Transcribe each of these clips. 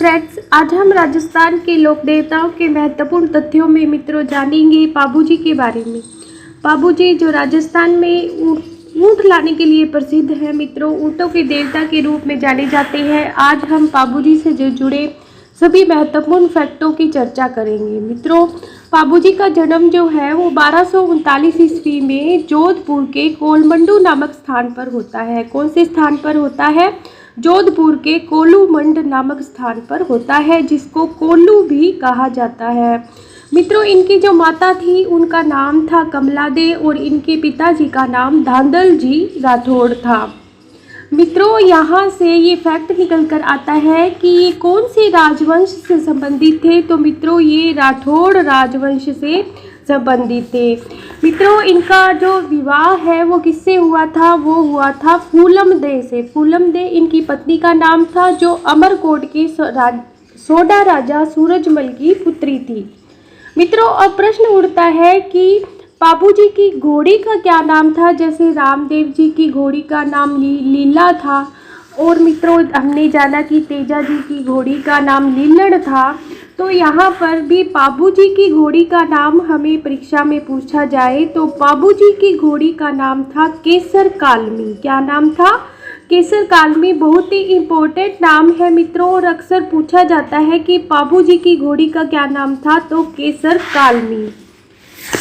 Friends, आज हम राजस्थान के लोक देवताओं के महत्वपूर्ण तथ्यों में मित्रों जानेंगे पाबूजी के बारे में। पाबूजी जो राजस्थान में ऊँट लाने के लिए प्रसिद्ध है मित्रों, ऊँटों के देवता के रूप में जाने जाते हैं। आज हम पाबूजी से जो जुड़े सभी महत्वपूर्ण फैक्टों की चर्चा करेंगे। मित्रों, पाबूजी का जन्म जो है वो 1239 ईस्वी में जोधपुर के कोलमंडू नामक स्थान पर होता है। कौन से स्थान पर होता है? जोधपुर के कोलूमंड नामक स्थान पर होता है, जिसको कोल्लू भी कहा जाता है। मित्रों, इनकी जो माता थी उनका नाम था कमला दे और इनके पिताजी का नाम धांधल जी राठौड़ था। मित्रों, यहाँ से ये फैक्ट निकल कर आता है कि ये कौन से राजवंश से संबंधित थे। तो मित्रों, ये राठौड़ राजवंश से संबंधित थे। मित्रों, इनका जो विवाह है वो किससे हुआ था? वो हुआ था फूलम दे से। फूलम दे इनकी पत्नी का नाम था, जो अमरकोट के सोडा राजा सूरजमल की पुत्री थी। मित्रों, अब प्रश्न उठता है कि पाबूजी की घोड़ी का क्या नाम था? जैसे रामदेव जी की घोड़ी का नाम लीला था, और मित्रों हमने जाना कि तेजा जी की घोड़ी का नाम लीलड़ था। तो यहाँ पर भी पाबूजी की घोड़ी का नाम हमें परीक्षा में पूछा जाए तो पाबूजी की घोड़ी का नाम था केसर कालमी। क्या नाम था? केसर कालमी। बहुत ही इम्पोर्टेंट नाम है मित्रों, और अक्सर पूछा जाता है कि पाबूजी की घोड़ी का क्या नाम था? तो केसर कालमी।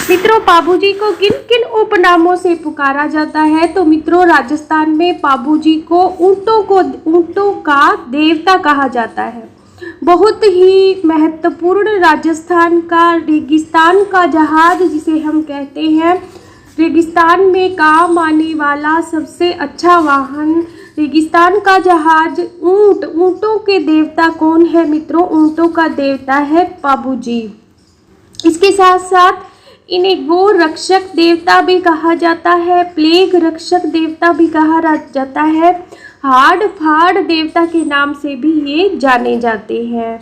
मित्रों, पाबूजी को किन किन उपनामों से पुकारा जाता है? तो मित्रों, राजस्थान में पाबूजी को ऊँटों का देवता कहा जाता है। बहुत ही महत्वपूर्ण राजस्थान का रेगिस्तान का जहाज जिसे हम कहते हैं, रेगिस्तान में काम आने वाला सबसे अच्छा वाहन रेगिस्तान का जहाज ऊँटों के देवता कौन है मित्रों? ऊँटों का देवता है पाबूजी। इसके साथ साथ इन्हें गो रक्षक देवता भी कहा जाता है, प्लेग रक्षक देवता भी कहा जाता है, हाड़ फाड़ देवता के नाम से भी ये जाने जाते हैं।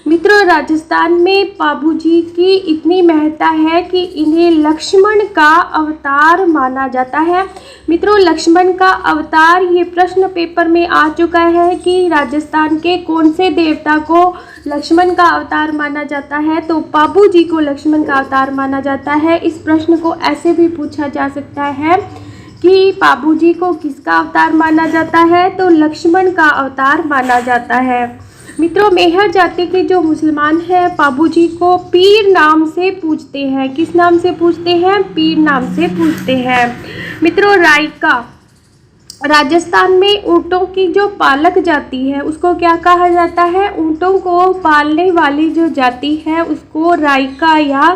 मित्रों, राजस्थान में पाबूजी की इतनी महत्ता है कि इन्हें लक्ष्मण का अवतार माना जाता है। मित्रों, लक्ष्मण का अवतार ये प्रश्न पेपर में आ चुका है कि राजस्थान के कौन से देवता को लक्ष्मण का अवतार माना जाता है? तो पाबूजी को लक्ष्मण का अवतार माना जाता है। इस प्रश्न को ऐसे भी पूछा जा सकता है कि पाबूजी को किसका अवतार माना जाता है? तो लक्ष्मण का अवतार माना जाता है। मित्रों, मेहर जाति के जो मुसलमान हैं पाबूजी को पीर नाम से पूजते हैं। किस नाम से पूजते हैं? पीर नाम से पूजते हैं। मित्रों, रायका राजस्थान में ऊँटों की जो पालक जाति है उसको क्या कहा जाता है? ऊँटों को पालने वाली जो जाति है उसको रायका या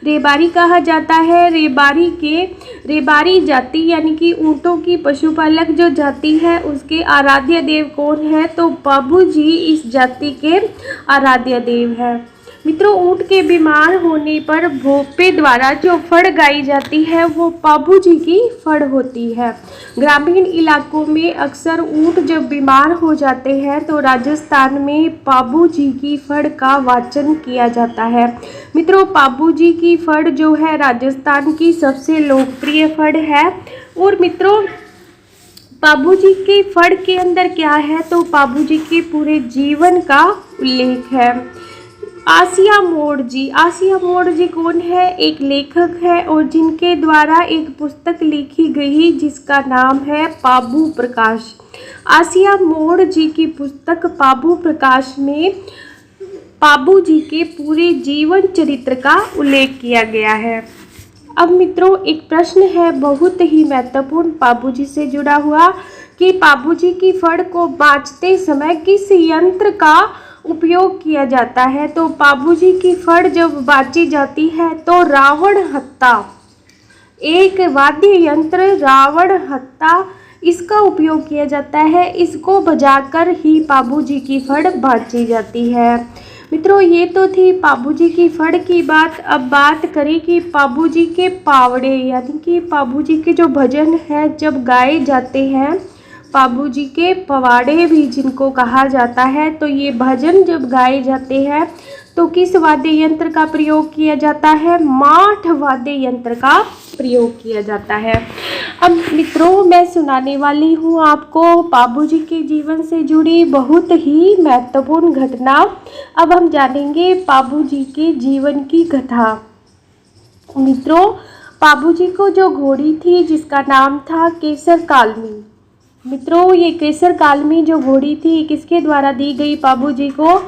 रेबारी कहा जाता है। रेबारी जाति यानी कि ऊँटों की पशुपालक जो जाति है उसके आराध्य देव कौन है? तो पाबूजी इस जाति के आराध्य देव है। मित्रों, ऊँट के बीमार होने पर भोपे द्वारा जो फड़ गाई जाती है वो पाबूजी की फड़ होती है। ग्रामीण इलाकों में अक्सर ऊँट जब बीमार हो जाते हैं तो राजस्थान में पाबूजी की फड़ का वाचन किया जाता है। मित्रों, पाबूजी की फड़ जो है राजस्थान की सबसे लोकप्रिय फड़ है। और मित्रों, पाबूजी की फड़ के अंदर क्या है? तो पाबूजी के पूरे जीवन का उल्लेख है। आसिया मोड़ जी कौन है? एक लेखक है और जिनके द्वारा एक पुस्तक लिखी गई जिसका नाम है पाबू प्रकाश। आसिया मोड़ जी की पुस्तक पाबू प्रकाश में पाबूजी के पूरे जीवन चरित्र का उल्लेख किया गया है। अब मित्रों, एक प्रश्न है बहुत ही महत्वपूर्ण पाबूजी से जुड़ा हुआ कि पाबूजी की फड़ को बाँचते समय किस यंत्र का उपयोग किया जाता है? तो पाबूजी की फड़ जब बाँची जाती है तो रावण हत्ता, एक वाद्य यंत्र रावण हत्ता, इसका उपयोग किया जाता है। इसको बजाकर ही पाबूजी की फड़ बाँची जाती है। मित्रों, ये तो थी पाबूजी की फड़ की बात। अब बात करें कि पाबूजी के पावड़े यानी कि पाबूजी के जो भजन है जब गाए जाते हैं, पाबूजी के पवाड़े भी जिनको कहा जाता है, तो ये भजन जब गाए जाते हैं तो किस वाद्य यंत्र का प्रयोग किया जाता है? माठ वाद्य यंत्र का प्रयोग किया जाता है। अब मित्रों मैं सुनाने वाली हूँ आपको बाबूजी के जीवन से जुड़ी बहुत ही महत्वपूर्ण घटना। अब हम जानेंगे बाबूजी के जीवन की कथा। मित्रों बाबूजी को जो घोड़ी थी जिसका नाम था केसर कालमी। मित्रों ये केसर कालमी जो घोड़ी थी किसके द्वारा दी गई बाबूजी को?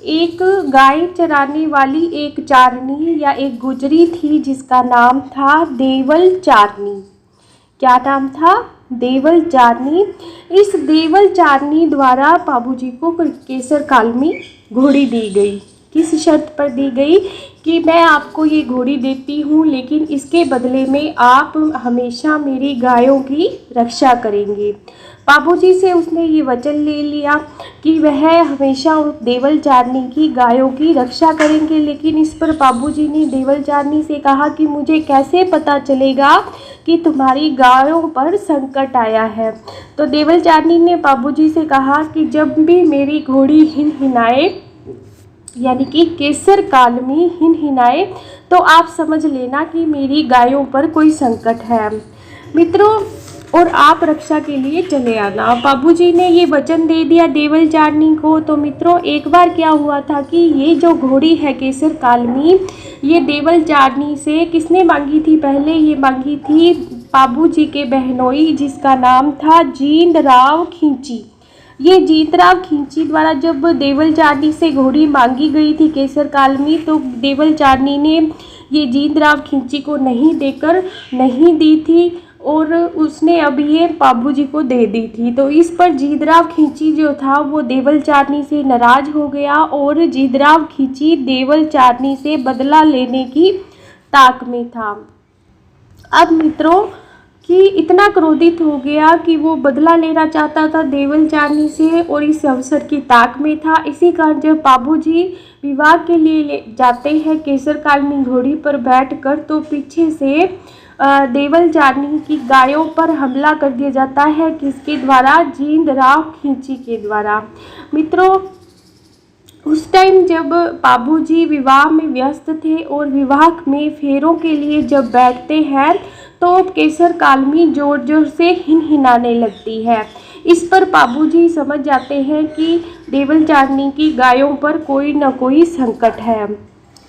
एक गाय चराने वाली एक चारनी या एक गुजरी थी जिसका नाम था देवल चारनी। क्या नाम था? देवल चारनी। इस देवल चारनी द्वारा बाबूजी को केसर कालमी घोड़ी दी गई। किस शर्त पर दी गई? कि मैं आपको ये घोड़ी देती हूँ लेकिन इसके बदले में आप हमेशा मेरी गायों की रक्षा करेंगे। बाबूजी से उसने ये वचन ले लिया कि वह हमेशा देवल चारनी की गायों की रक्षा करेंगे। लेकिन इस पर बाबूजी ने देवल चारनी से कहा कि मुझे कैसे पता चलेगा कि तुम्हारी गायों पर संकट आया है? तो देवल चारनी ने बाबूजी से कहा कि जब भी मेरी घोड़ी हिनहिनाए यानी कि केसर कालमी हिनहिनाए तो आप समझ लेना कि मेरी गायों पर कोई संकट है मित्रों, और आप रक्षा के लिए चले आना। बाबूजी ने ये वचन दे दिया देवल चारनी को। तो मित्रों एक बार क्या हुआ था कि ये जो घोड़ी है केसर कालमी ये देवल चारनी से किसने मांगी थी? पहले ये मांगी थी बाबूजी के बहनोई जिसका नाम था जींदराव खींची। ये जीतराव खींची द्वारा जब देवल चारनी से घोड़ी मांगी गई थी केसर कालमी तो देवल चारनी ने ये जीतराव खींची को नहीं दी थी और उसने अब ये बाबूजी को दे दी थी। तो इस पर जीतराव खींची जो था वो देवल चारनी से नाराज हो गया और जीतराव खींची देवल चारनी से बदला लेने की ताक में था। अब मित्रों कि इतना क्रोधित हो गया कि वो बदला लेना चाहता था देवल चारनी से और इस अवसर की ताक में था। इसी कारण जब बाबूजी विवाह के लिए जाते हैं केसर कालमी घोड़ी पर बैठकर तो पीछे से देवल चारनी की गायों पर हमला कर दिया जाता है। किसके द्वारा? जींदराव खींची के द्वारा। मित्रों उस टाइम जब बाबूजी विवाह में व्यस्त थे और विवाह में फेरों के लिए जब बैठते हैं तो केसर कालमी जोर जोर से हिनहिनाने लगती है। इस पर बाबूजी समझ जाते हैं कि देवल चारनी की गायों पर कोई न कोई संकट है।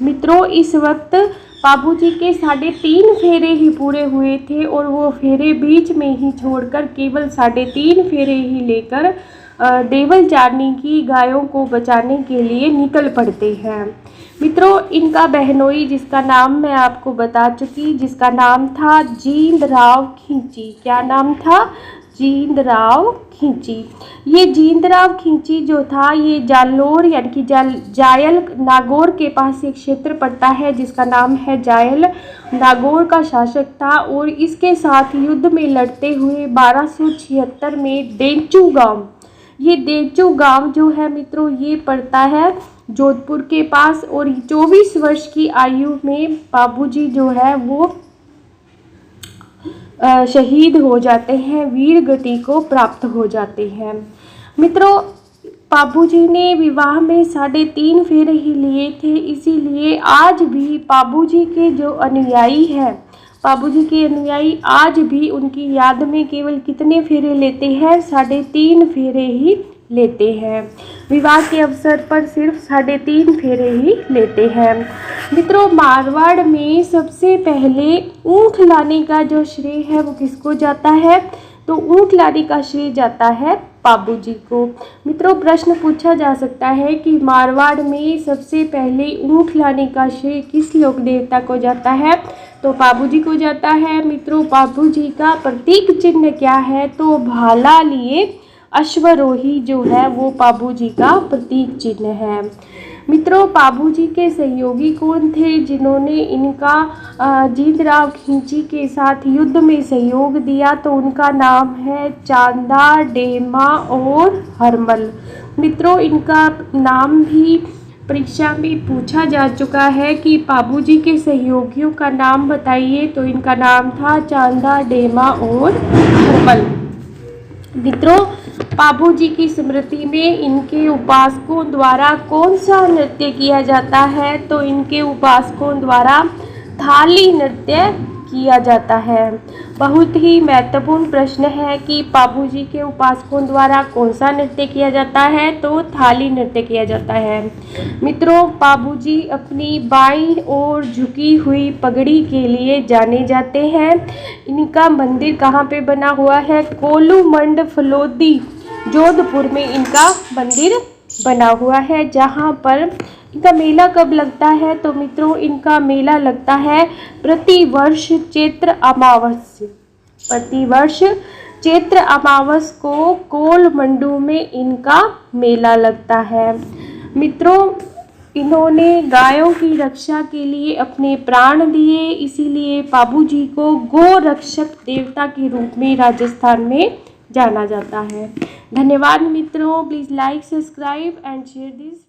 मित्रों इस वक्त बाबूजी के 3.5 फेरे ही पूरे हुए थे और वो फेरे बीच में ही छोड़कर केवल 3.5 फेरे ही लेकर देवल चारनी की गायों को बचाने के लिए निकल पड़ते हैं। मित्रों इनका बहनोई जिसका नाम मैं आपको बता चुकी जिसका नाम था जींदराव खींची। क्या नाम था? जींदराव खींची। ये जींदराव खींची जो था ये जालोर यानी कि जायल नागौर के पास एक क्षेत्र पड़ता है जिसका नाम है जायल नागौर का शासक था और इसके साथ युद्ध में लड़ते हुए 1276 में देंचू गांव, ये देंचू गांव जो है मित्रों ये पड़ता है जोधपुर के पास और 24 वर्ष की आयु में बाबूजी जो है वो शहीद हो जाते हैं, वीर गति को प्राप्त हो जाते हैं। मित्रों बाबूजी ने विवाह में 3.5 फेरे ही लिए थे, इसीलिए आज भी बाबूजी के जो अनुयायी हैं, बाबूजी के अनुयायी आज भी उनकी याद में केवल कितने फेरे लेते हैं? 3.5 फेरे ही लेते हैं। विवाह के अवसर पर सिर्फ 3.5 फेरे ही लेते हैं। मित्रों मारवाड़ में सबसे पहले ऊँट लाने का जो श्रेय है वो किसको जाता है? तो ऊँट लाने का श्रेय जाता है बाबूजी को। मित्रों प्रश्न पूछा जा सकता है कि मारवाड़ में सबसे पहले ऊँट लाने का श्रेय किस लोक देवता को जाता है? तो बाबूजी को जाता है। मित्रों बाबूजी का प्रतीक चिन्ह क्या है? तो भाला लिए अश्वरोही जो है वो बाबूजी का प्रतीक चिन्ह है। मित्रों बाबूजी के सहयोगी कौन थे जिन्होंने इनका जीतराव खींची के साथ युद्ध में सहयोग दिया? तो उनका नाम है चांदा, डेमा और हरमल। मित्रों इनका नाम भी परीक्षा में पूछा जा चुका है कि बाबूजी के सहयोगियों का नाम बताइए, तो इनका नाम था चांदा, डेमा और हरमल। मित्रों पाबू जी की स्मृति में इनके उपासकों द्वारा कौन सा नृत्य किया जाता है? तो इनके उपासकों द्वारा थाली नृत्य किया जाता है। बहुत ही महत्वपूर्ण प्रश्न है कि पाबू जी के उपासकों द्वारा कौन सा नृत्य किया जाता है? तो थाली नृत्य किया जाता है। मित्रों, पाबू जी अपनी बाईं ओर झुकी हुई पगड़ी के लिए जाने जाते हैं। इनका मंदिर कहाँ पे बना हुआ है? कोलूमंड फलोदी जोधपुर में इनका मंदिर बना हुआ है। जहाँ पर इनका मेला कब लगता है? तो मित्रों, इनका मेला लगता है प्रतिवर्ष चैत्र अमावस्या। प्रतिवर्ष चैत्र अमावस को कोलमंडू में इनका मेला लगता है। मित्रों, इन्होंने गायों की रक्षा के लिए अपने प्राण दिए, इसीलिए पाबू जी को गो रक्षक देवता के रूप में राजस्थान में जाना जाता है। धन्यवाद मित्रों। Please like, subscribe and share this.